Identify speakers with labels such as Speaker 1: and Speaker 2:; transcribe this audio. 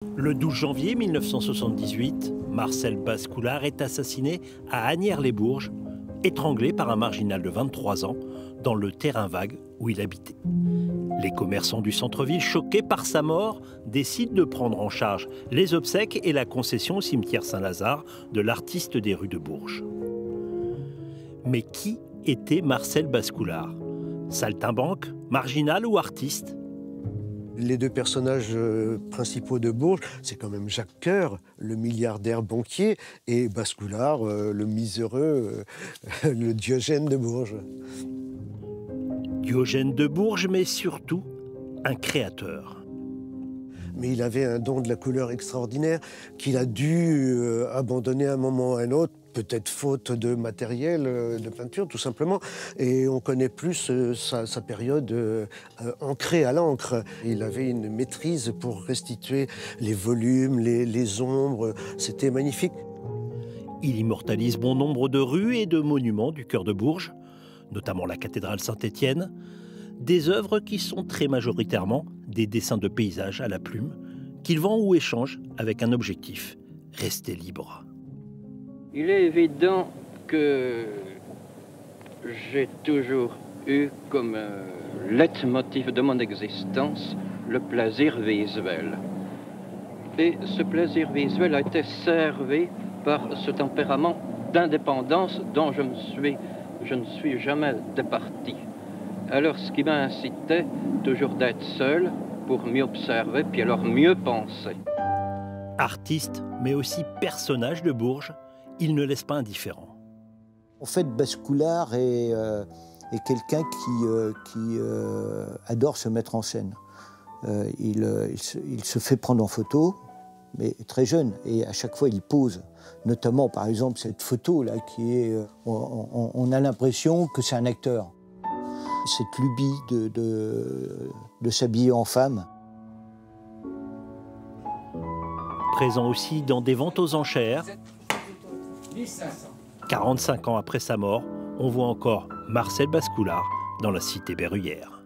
Speaker 1: Le 12 janvier 1978, Marcel Bascoulard est assassiné à Asnières-les-Bourges, étranglé par un marginal de 23 ans dans le terrain vague où il habitait. Les commerçants du centre-ville, choqués par sa mort, décident de prendre en charge les obsèques et la concession au cimetière Saint-Lazare de l'artiste des rues de Bourges. Mais qui était Marcel Bascoulard? Saltimbanque, marginal ou artiste?
Speaker 2: Les deux personnages principaux de Bourges, c'est quand même Jacques Coeur, le milliardaire banquier, et Bascoulard, le miséreux, le Diogène de Bourges.
Speaker 1: Diogène de Bourges, mais surtout un créateur.
Speaker 2: Mais il avait un don de la couleur extraordinaire qu'il a dû abandonner à un moment ou à un autre, peut-être faute de matériel de peinture, tout simplement. Et on connaît plus sa période ancrée à l'encre. Il avait une maîtrise pour restituer les volumes, les ombres. C'était magnifique.
Speaker 1: Il immortalise bon nombre de rues et de monuments du cœur de Bourges, notamment la cathédrale Saint-Étienne, des œuvres qui sont très majoritairement des dessins de paysages à la plume, qu'il vend ou échange avec un objectif, rester libre.
Speaker 3: Il est évident que j'ai toujours eu comme leitmotiv de mon existence le plaisir visuel. Et ce plaisir visuel a été servi par ce tempérament d'indépendance dont je ne suis jamais départi. Alors ce qui m'incitait toujours d'être seul pour mieux observer, puis alors mieux penser.
Speaker 1: Artiste, mais aussi personnage de Bourges, il ne laisse pas indifférent.
Speaker 4: En fait, Bascoulard est quelqu'un qui adore se mettre en scène. Il se fait prendre en photo, mais très jeune, et à chaque fois il pose. Notamment, par exemple, cette photo-là, qui est... on a l'impression que c'est un acteur. Cette lubie de s'habiller en femme.
Speaker 1: Présent aussi dans des ventes aux enchères. 45 ans après sa mort, on voit encore Marcel Bascoulard dans la cité berruyère.